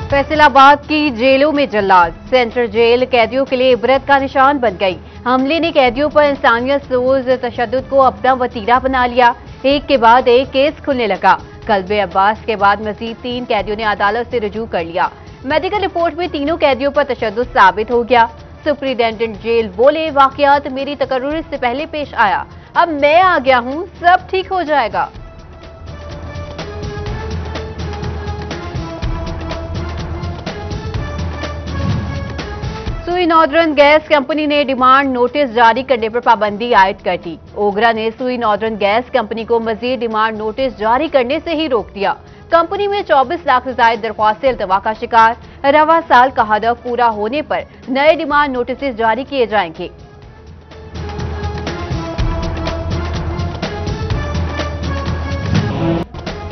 फैसलाबाद की जेलों में जल्लाद। सेंट्रल जेल कैदियों के लिए इबरत का निशान बन गई। हमले ने कैदियों पर इंसानियत सोज तशद्दुद को अपना वतीरा बना लिया। एक के बाद एक केस खुलने लगा। कल्बे अब्बास के बाद मजीद 3 कैदियों ने अदालत से रुजू कर लिया। मेडिकल रिपोर्ट में तीनों कैदियों पर तशद्दुद साबित हो गया। सुप्रिंटेंडेंट जेल बोले, वाकयात मेरी तकर्रुर से पहले पेश आया, अब मैं आ गया हूं, सब ठीक हो जाएगा। सुई नॉर्दर्न गैस कंपनी ने डिमांड नोटिस जारी करने पर पाबंदी आयद कर दी। ओगरा ने सुई नॉर्दर्न गैस कंपनी को मजीद डिमांड नोटिस जारी करने से ही रोक दिया। कंपनी में 24 लाख से ज्यादा दरख्वास्तें इल्तवा का शिकार। रवा साल का हदफ पूरा होने पर नए डिमांड नोटिस जारी किए जाएंगे।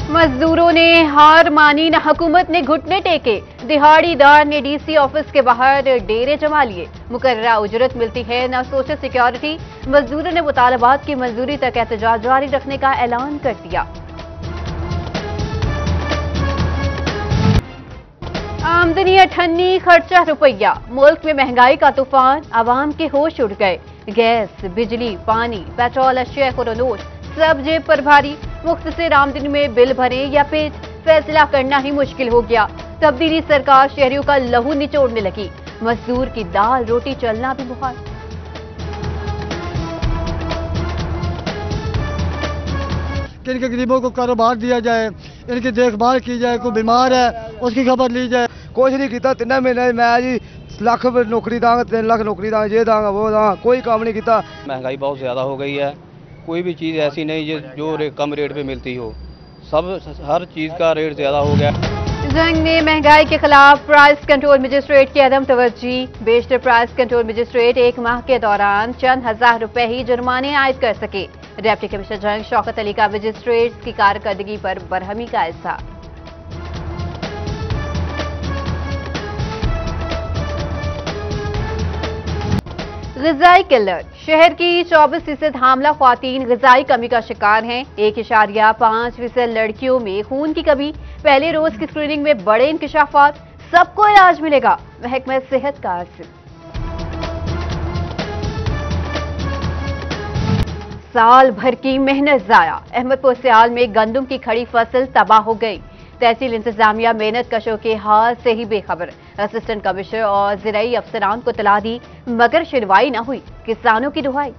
मजदूरों ने हार मानी, न हुकूमत ने घुटने टेके। दिहाड़ीदार ने डीसी ऑफिस के बाहर डेरे जमा लिए। मुकर्ररा उजरत मिलती है, न सोशल सिक्योरिटी। मजदूरों ने मुतालबात की मंजूरी तक एहतजाज जारी रखने का ऐलान कर दिया। आमदनी 98, खर्चा रुपया। मुल्क में महंगाई का तूफान, आवाम के होश उड़ गए। गैस, बिजली, पानी, पेट्रोल, अशिया खुरोनोश सब जेब पर भारी। मुख्तसर आमदनी में बिल भरे या पेट, फैसला करना ही मुश्किल हो गया। तब्दीली सरकार शहरियों का लहू निचोड़ने लगी। मजदूर की दाल रोटी चलना भी मुहाल। इनके गरीबों को कारोबार दिया जाए, इनकी देखभाल की जाए, कोई बीमार है उसकी खबर ली जाए। कुछ नहीं किया 3 महीने मैं जी लाख नौकरी दांगा, 3 लाख नौकरी दांगा, ये दांगा वो दांगा, कोई काम नहीं किया। महंगाई बहुत ज्यादा हो गई है। कोई भी चीज़ ऐसी नहीं जो कम रेट पे मिलती हो। हर चीज़ का रेट ज्यादा हो गया। जंग में महंगाई के खिलाफ प्राइस कंट्रोल मजिस्ट्रेट की अदम तवज्जी। बेशतर प्राइस कंट्रोल मजिस्ट्रेट 1 माह के दौरान चंद हजार रुपए ही जुर्माने आयद कर सके। डिप्टी कमिश्नर जंग शौकत अली का मजिस्ट्रेट की कारकर्दगी पर बरहमी का इज़हार। ग़िज़ाई किल्लत। शहर की 24% हामला ख्वातीन ग़िज़ाई कमी का शिकार हैं। 1.5% लड़कियों में खून की कमी। पहले रोज की स्क्रीनिंग में बड़े इंकशाफात। सबको इलाज मिलेगा, महकमा सेहत का अर्ज़। साल भर की मेहनत जाया। अहमदपुर सियाल में गंदम की खड़ी फसल तबाह हो गई। तहसील इंतजामिया मेहनत कशों के हाल से ही बेखबर। असिस्टेंट कमिश्नर और ज़राई अफसरान को तला दी, मगर सुनवाई न हुई। किसानों की दुहाई।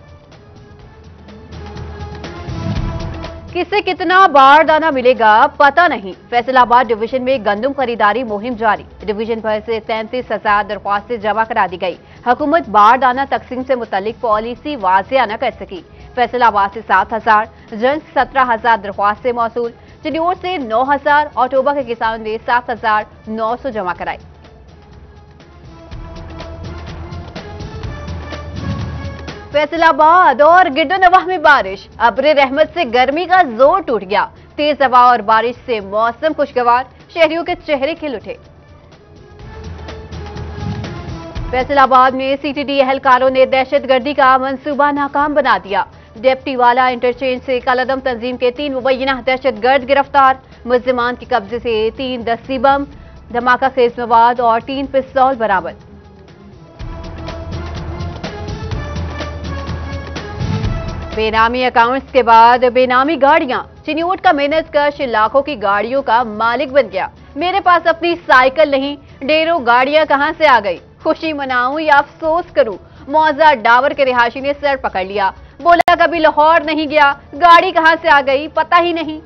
किसे कितना बारदाना मिलेगा पता नहीं। फैसलाबाद डिवीजन में गंदम खरीदारी मुहिम जारी। डिवीजन भर से 33,000 दरख्वास्तें जमा करा दी गई। हुकूमत बारदाना तकसीम से मुतल्लिक पॉलिसी वाजिया न कर सकी। फैसलाबाद से 7,000, जंग 17,000 दरख्वास्तें मौसूल। चिन्योर से 9,000 और टोबा के किसानों ने 7,900 जमा कराई। फैसलाबाद और गिरदोनवाह में बारिश। अब्र रहमत से गर्मी का जोर टूट गया। तेज हवा और बारिश से मौसम खुशगवार, शहरियों के चेहरे खिल उठे। फैसलाबाद में सीटीडी एहलकारों ने दहशतगर्दी का मंसूबा नाकाम बना दिया। डेप्टी वाला इंटरचेंज से कलदम तंजीम के 3 मुबैना दहशतगर्द गिरफ्तार। मुल्जिमान के कब्जे से 3 देसी बम, धमाका खेज मवाद और 3 पिस्तौल बरामद। बेनामी अकाउंट्स के बाद बेनामी गाड़ियां। चिन्योट का मेहनत कश लाखों की गाड़ियों का मालिक बन गया। मेरे पास अपनी साइकिल नहीं, ढेरों गाड़ियां कहां से आ गई। खुशी मनाऊं या अफसोस करूं, मौजा डावर के रिहायशी ने सर पकड़ लिया। बोला कभी लाहौर नहीं गया, गाड़ी कहां से आ गई पता ही नहीं।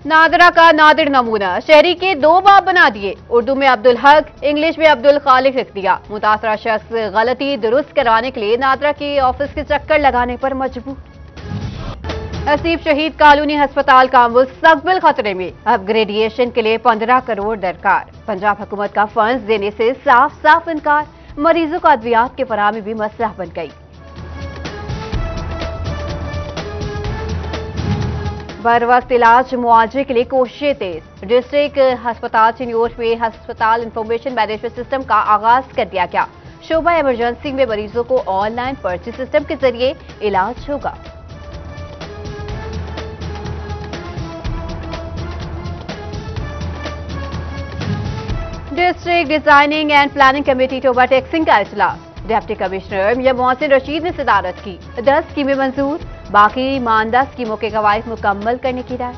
नादरा का नादिर नमूना। शहरी के 2 बाप बना दिए। उर्दू में अब्दुल हक, इंग्लिश में अब्दुल खालिक लिख दिया। मुतासरा शख्स गलती दुरुस्त करवाने के लिए नादरा के ऑफिस के चक्कर लगाने पर मजबूर। असीब शहीद कॉलोनी अस्पताल का मुस्तकबिल खतरे में। अपग्रेडेशन के लिए 15 करोड़ दरकार। पंजाब हुकूमत का फंड देने से साफ साफ इनकार। मरीजों को अद्वियात के फराहमी भी मसला बन गई। बर वक्त इलाज मुआवजे के लिए कोशिशें तेज। डिस्ट्रिक्ट अस्पताल चिन्योर में अस्पताल इंफॉर्मेशन मैनेजमेंट सिस्टम का आगाज कर दिया गया। शोबा इमरजेंसी में मरीजों को ऑनलाइन पर्ची सिस्टम के जरिए इलाज होगा। District designing and planning committee Toba Tek Singh का इजलास। डिप्टी कमिश्नर मियां मोहसिन रशीद ने सदारत की। 10 स्कीमें मंजूर, बाकी मानदा स्कीमों के कवायद मुकम्मल करने की राय।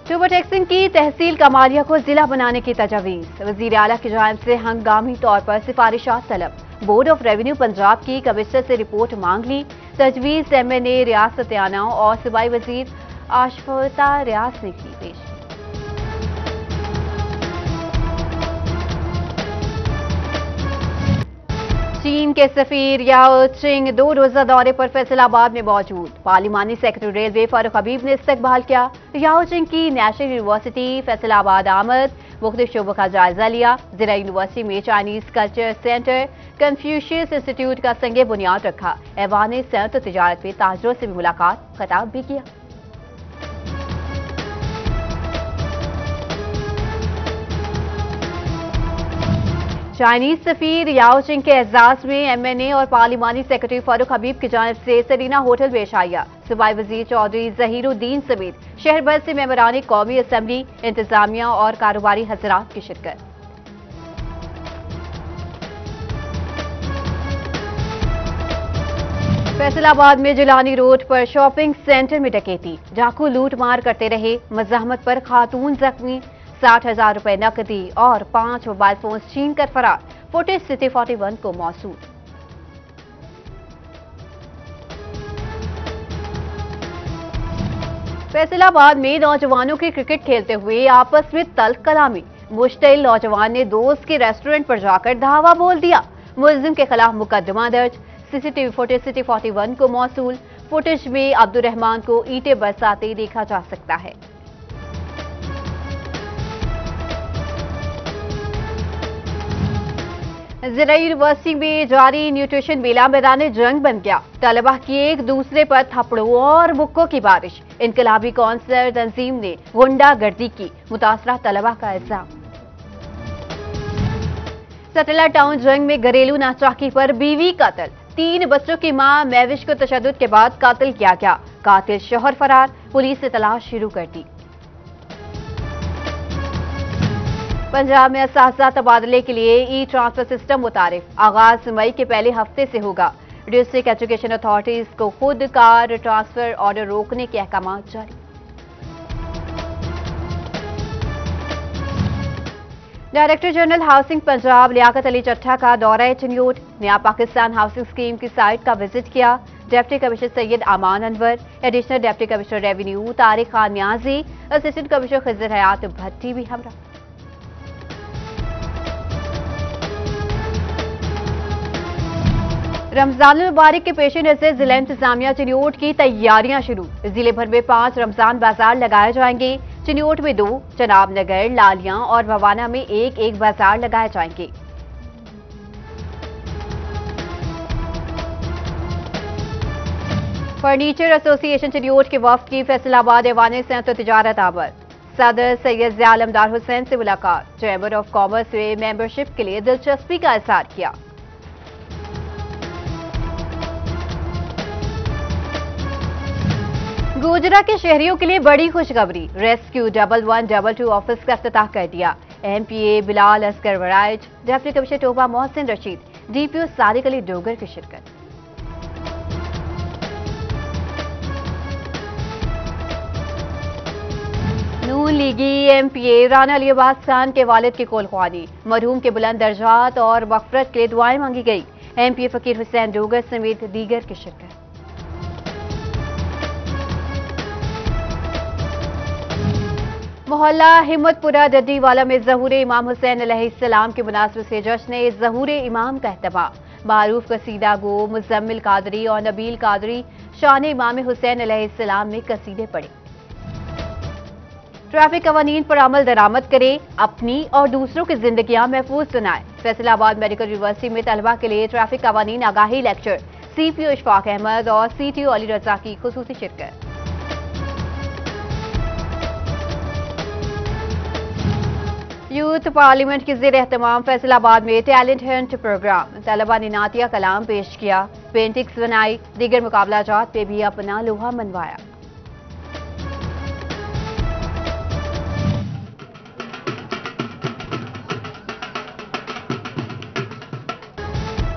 टोबा टैक्सिंग की तहसील कमालिया को जिला बनाने की तजवीज। वजीर आला की जानिब से हंगामी तौर पर सिफारिशात तलब। बोर्ड ऑफ रेवेन्यू पंजाब की कमिश्नर से रिपोर्ट मांग ली। तजवीज MNA रियासत आना और सूबाई वजीर आशफता रियाज ने की पेश। चीन के सफीर याओ चिंग 2 रोजा दौरे पर फैसलाबाद में मौजूद। पार्लिमानी सेक्रेटरी रेलवे फारूक हबीब ने इस्तकबाल किया। याओ चिंग की नेशनल यूनिवर्सिटी फैसलाबाद आमद, मुख्तलिफ शोबों का जायजा लिया। जिला यूनिवर्सिटी में Chinese culture centre Confucius institute का संगे बुनियाद रखा। ऐवान सनअत तिजारत में ताजरों से भी मुलाकात, खिताब भी किया। चाइनीज सफीर याओ चिंग के एजाज में MNA और पार्लिमानी सेक्रेटरी फारूक हबीब की जानिब से सरीना होटल पेश आया। सूबाई वजीर चौधरी जहीरुद्दीन समेत शहर भर से मेंबरान कौमी असम्बली, इंतजामिया और कारोबारी हजरात की शिरकत। फैसलाबाद में जिलानी रोड पर शॉपिंग सेंटर में डकैती, डाकू लूट मार करते रहे। मज़ाहमत पर खातून जख्मी, 60,000 रुपए नकदी और 5 मोबाइल फोन छीन कर फरार। फुटेज सिटी 41 को मौसूल। फैसलाबाद में नौजवानों की क्रिकेट खेलते हुए आपस में तल्ख कलामी। मुश्तिल नौजवान ने दोस्त के रेस्टोरेंट पर जाकर धावा बोल दिया। मुलजिम के खिलाफ मुकदमा दर्ज। CCTV फुटेज सिटी 41 को मौसूल। फुटेज में अब्दुल रहमान को ईंटें बरसाते देखा जा सकता है। जिला यूनिवर्सिटी में जारी न्यूट्रिशन मेला मैदान जंग बन गया। तलबा की एक दूसरे पर थप्पड़ों और मुक्कों की बारिश। इनकलाबी कौंसलर तंजीम ने गुंडागर्दी की, मुतासरा तलबा का इल्जाम। सटला टाउन जंग में घरेलू नाचाकी पर बीवी कत्ल। 3 बच्चों की मां महविश को तशद्दुद के बाद कातिल किया गया। कातिल शोहर फरार, पुलिस ने तलाश शुरू कर दी। पंजाब में असातिज़ा तबादले के लिए ई-ट्रांसफर सिस्टम मुतारिफ। आगाज मई के पहले हफ्ते से होगा। डिस्ट्रिक्ट एजुकेशन अथॉरिटीज को खुद कार ट्रांसफर ऑर्डर रोकने के अहकाम जारी। Director general housing Punjab Liaquat Ali Chattha का दौरा चिन्योट। नया पाकिस्तान हाउसिंग स्कीम की साइट का विजिट किया। Deputy commissioner Syed Aman Anwar, additional deputy commissioner revenue Tariq Khan Niazi, assistant commissioner Khizar Hayat Bhatti भी हमरा। रमजान मुबारक के पेश नजर जिला इंतजामिया चिन्योट की तैयारियां शुरू। जिले भर में 5 रमजान बाजार लगाए जाएंगे। चिन्योट में 2, चनाब नगर, लालियां और भवाना में एक बाजार लगाए जाएंगे। फर्नीचर एसोसिएशन चिन्योट के वफ्द की फैसलाबाद ऐवान सनअत व तिजारत आमद। सदर सैयद ज़िया आलमदार हुसैन से मुलाकात। चैम्बर ऑफ कॉमर्स में मेंबरशिप के लिए दिलचस्पी का इज़हार किया। गोजरा के शहरियों के लिए बड़ी खुशखबरी। रेस्क्यू 1112 ऑफिस का इफ्तिताह कर दिया। MPA Bilal Asghar Waraich, deputy commissioner Toba Mohsin Rashid, DPO Sadiq Ali Dogar की शिरकत। नून लीगी MPA राना अली अब्बास खान के वालिद की कोलख्वानी। मरहूम के बुलंद दर्जात और मग़फ़िरत के लिए दुआएं मांगी गई। MPA फकीर हुसैन डोगर समेत दीगर की शिरकत। मोहल्ला हिम्मतपुरा डड्डीवाला में ज़हूर इमाम हुसैन अलैहिस्सलाम के मुनासिबत से जश्न ज़हूर इमाम का एहतमाम। मारूफ कसीदा गो मुज़म्मिल कादरी और नबील कादरी शान इमाम हुसैन अलैहिस्सलाम में कसीदे पढ़े। ट्रैफिक कवानीन पर अमल दरामद करें, अपनी और दूसरों की जिंदगियां महफूज बनाएं। फैसलाबाद मेडिकल यूनिवर्सिटी में तलबा के लिए ट्रैफिक कवानीन आगाही लेक्चर। CPO इशफाक अहमद और CTO अली रजा की खुसूसी शिरकत। यूथ पार्लियामेंट की ज़ेर एहतमाम फैसलाबाद में टैलेंट हंट प्रोग्राम। तलबा ने नातिया कलाम पेश किया, पेंटिंग्स बनाई, दीगर मुकाबला जात पे भी अपना लोहा मनवाया।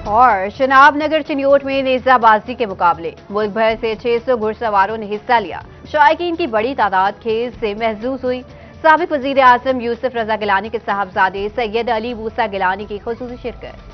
और शनाब नगर चिन्योट में नेजाबाजी के मुकाबले मुल्क भर से 600 घुड़सवारों ने हिस्सा लिया। शायकीन की बड़ी तादाद खेल से महसूस हुई। साबिक वजीर आजम यूसुफ रजा गिलानी के साहबजादे सैयद अली मूसा गिलानी की खुसूसी शिरकत।